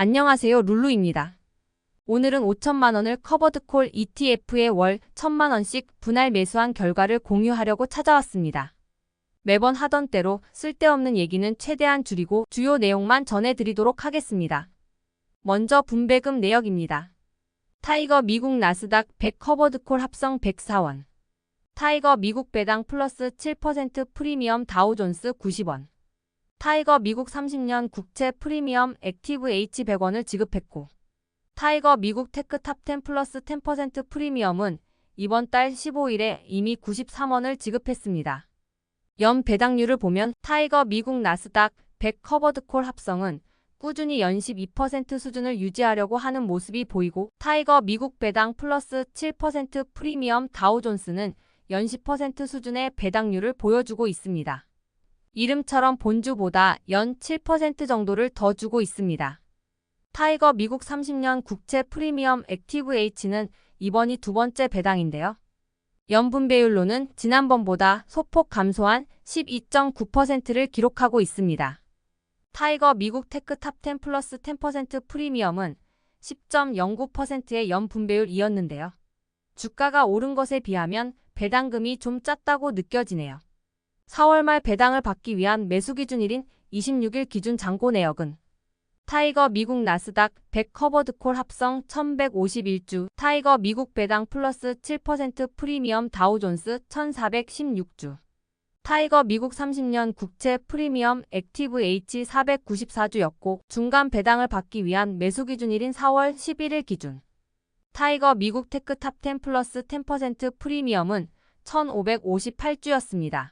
안녕하세요, 룰루입니다. 오늘은 5천만 원을 커버드콜 ETF에 월 1천만 원씩 분할 매수한 결과를 공유하려고 찾아왔습니다. 매번 하던 대로 쓸데없는 얘기는 최대한 줄이고 주요 내용만 전해드리도록 하겠습니다. 먼저 분배금 내역입니다. 타이거 미국 나스닥 100 커버드콜 합성 104원. 타이거 미국 배당 플러스 7% 프리미엄 다우존스 90원. 타이거 미국 30년 국채 프리미엄 액티브 H 100원을 지급했고, 타이거 미국 테크 탑10 플러스 10% 프리미엄은 이번 달 15일에 이미 93원을 지급했습니다. 연 배당률을 보면 타이거 미국 나스닥 100 커버드콜 합성은 꾸준히 연 12% 수준을 유지하려고 하는 모습이 보이고, 타이거 미국 배당 플러스 7% 프리미엄 다우존스는 연 10% 수준의 배당률을 보여주고 있습니다. 이름처럼 본주보다 연 7% 정도를 더 주고 있습니다. 타이거 미국 30년 국채 프리미엄 액티브 H는 이번이 두 번째 배당인데요. 연 분배율로는 지난번보다 소폭 감소한 12.9%를 기록하고 있습니다. 타이거 미국 테크 탑10 플러스 10% 프리미엄은 10.09%의 연 분배율이었는데요. 주가가 오른 것에 비하면 배당금이 좀 작다고 느껴지네요. 4월 말 배당을 받기 위한 매수 기준일인 26일 기준 잔고 내역은 타이거 미국 나스닥 100 커버드콜 합성 1151주, 타이거 미국 배당 플러스 7% 프리미엄 다우존스 1416주, 타이거 미국 30년 국채 프리미엄 액티브 H 494주였고 중간 배당을 받기 위한 매수 기준일인 4월 11일 기준 타이거 미국 테크 탑10 플러스 10% 프리미엄은 1558주였습니다.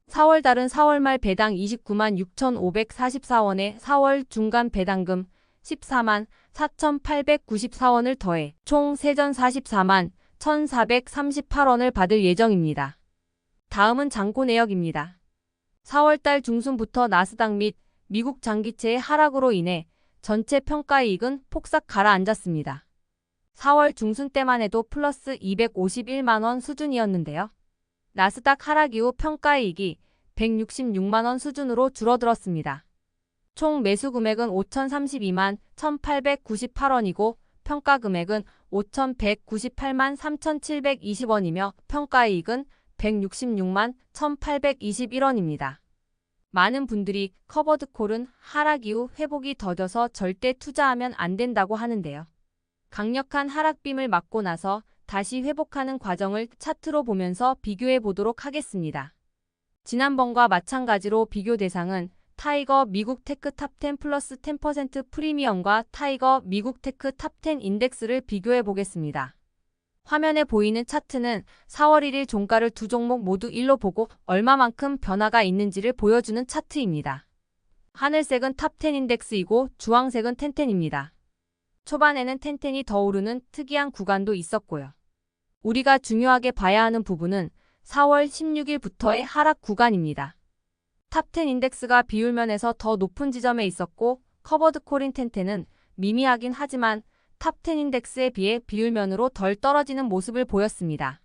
4월 달은 4월 말 배당 29만 6,544원에 4월 중간 배당금 14만 4,894원을 더해 총 세전 44만 1,438원을 받을 예정입니다. 다음은 잔고 내역입니다. 4월 달 중순부터 나스닥 및 미국 장기채의 하락으로 인해 전체 평가이익은 폭삭 가라앉았습니다. 4월 중순 때만 해도 플러스 251만 원 수준이었는데요. 나스닥 하락 이후 평가이익이 166만원 수준으로 줄어들었습니다. 총 매수 금액은 5,032만 1,898원이고 평가 금액은 5,198만 3,720원이며 평가이익은 166만 1,821원입니다. 많은 분들이 커버드콜은 하락 이후 회복이 더뎌서 절대 투자하면 안 된다고 하는데요. 강력한 하락빔을 맞고 나서 다시 회복하는 과정을 차트로 보면서 비교해 보도록 하겠습니다. 지난번과 마찬가지로 비교 대상은 타이거 미국 테크 탑10 플러스 10% 프리미엄과 타이거 미국 테크 탑10 인덱스를 비교해 보겠습니다. 화면에 보이는 차트는 4월 1일 종가를 두 종목 모두 1로 보고 얼마만큼 변화가 있는지를 보여주는 차트입니다. 하늘색은 탑10 인덱스이고 주황색은 텐텐입니다. 초반에는 텐텐이 더 오르는 특이한 구간도 있었고요. 우리가 중요하게 봐야 하는 부분은 4월 16일부터의 하락 구간입니다. 탑10 인덱스가 비율면에서 더 높은 지점에 있었고 커버드콜인 텐텐은 미미하긴 하지만 탑10 인덱스에 비해 비율면으로 덜 떨어지는 모습을 보였습니다.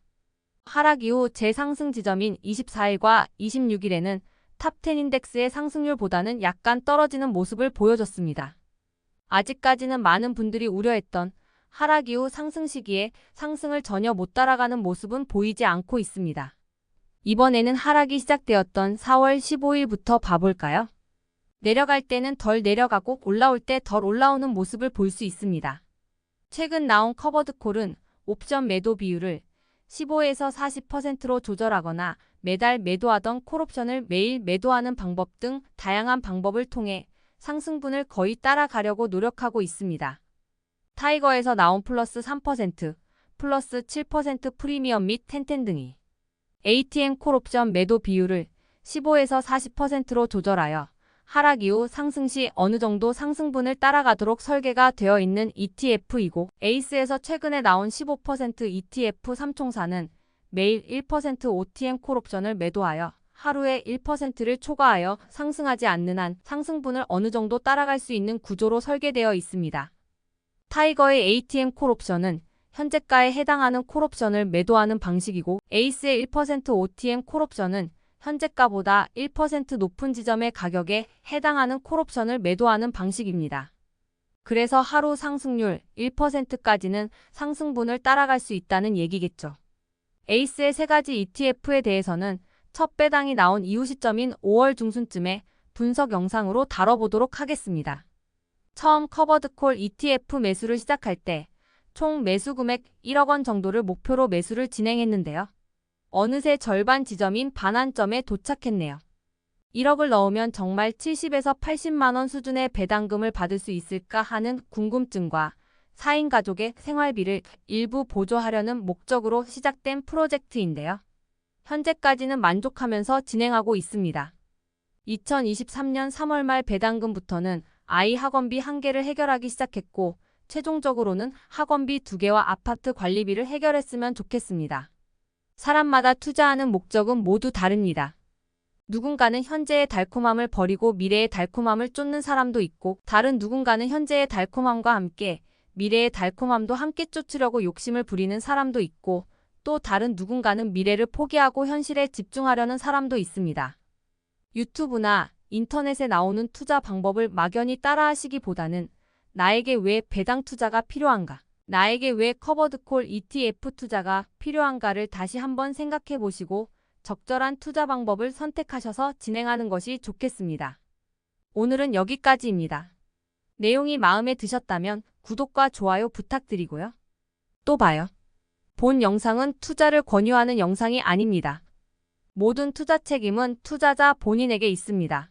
하락 이후 재상승 지점인 24일과 26일에는 탑10 인덱스의 상승률보다는 약간 떨어지는 모습을 보여줬습니다. 아직까지는 많은 분들이 우려했던 하락 이후 상승 시기에 상승을 전혀 못 따라가는 모습은 보이지 않고 있습니다. 이번에는 하락이 시작되었던 4월 15일부터 봐볼까요? 내려갈 때는 덜 내려가고 올라올 때 덜 올라오는 모습을 볼 수 있습니다. 최근 나온 커버드콜은 옵션 매도 비율을 15에서 40%로 조절하거나 매달 매도하던 콜옵션을 매일 매도하는 방법 등 다양한 방법을 통해 상승분을 거의 따라가려고 노력하고 있습니다. 타이거에서 나온 플러스 3%, 플러스 7% 프리미엄 및 텐텐 등이 ATM 콜옵션 매도 비율을 15에서 40%로 조절하여 하락 이후 상승 시 어느 정도 상승분을 따라가도록 설계가 되어 있는 ETF이고 에이스에서 최근에 나온 15% ETF 3총사는 매일 1% OTM 콜옵션을 매도하여 하루에 1%를 초과하여 상승하지 않는 한 상승분을 어느 정도 따라갈 수 있는 구조로 설계되어 있습니다. 타이거의 ATM 콜옵션은 현재가에 해당하는 콜옵션을 매도하는 방식이고 에이스의 1% OTM 콜옵션은 현재가보다 1% 높은 지점의 가격에 해당하는 콜옵션을 매도하는 방식입니다. 그래서 하루 상승률 1%까지는 상승분을 따라갈 수 있다는 얘기겠죠. 에이스의 세 가지 ETF에 대해서는 첫 배당이 나온 이후 시점인 5월 중순쯤에 분석 영상으로 다뤄보도록 하겠습니다. 처음 커버드콜 ETF 매수를 시작할 때 총 매수 금액 1억 원 정도를 목표로 매수를 진행했는데요. 어느새 절반 지점인 반환점에 도착했네요. 1억을 넣으면 정말 70에서 80만 원 수준의 배당금을 받을 수 있을까 하는 궁금증과 4인 가족의 생활비를 일부 보조하려는 목적으로 시작된 프로젝트인데요. 현재까지는 만족하면서 진행하고 있습니다. 2023년 3월 말 배당금부터는 아이 학원비 1개를 해결하기 시작했고 최종적으로는 학원비 2개와 아파트 관리비를 해결했으면 좋겠습니다. 사람마다 투자하는 목적은 모두 다릅니다. 누군가는 현재의 달콤함을 버리고 미래의 달콤함을 쫓는 사람도 있고 다른 누군가는 현재의 달콤함과 함께 미래의 달콤함도 함께 쫓으려고 욕심을 부리는 사람도 있고 또 다른 누군가는 미래를 포기하고 현실에 집중하려는 사람도 있습니다. 유튜브나 인터넷에 나오는 투자 방법을 막연히 따라하시기보다는 나에게 왜 배당 투자가 필요한가? 나에게 왜 커버드콜 ETF 투자가 필요한가를 다시 한번 생각해 보시고 적절한 투자 방법을 선택하셔서 진행하는 것이 좋겠습니다. 오늘은 여기까지입니다. 내용이 마음에 드셨다면 구독과 좋아요 부탁드리고요. 또 봐요. 본 영상은 투자를 권유하는 영상이 아닙니다. 모든 투자 책임은 투자자 본인에게 있습니다.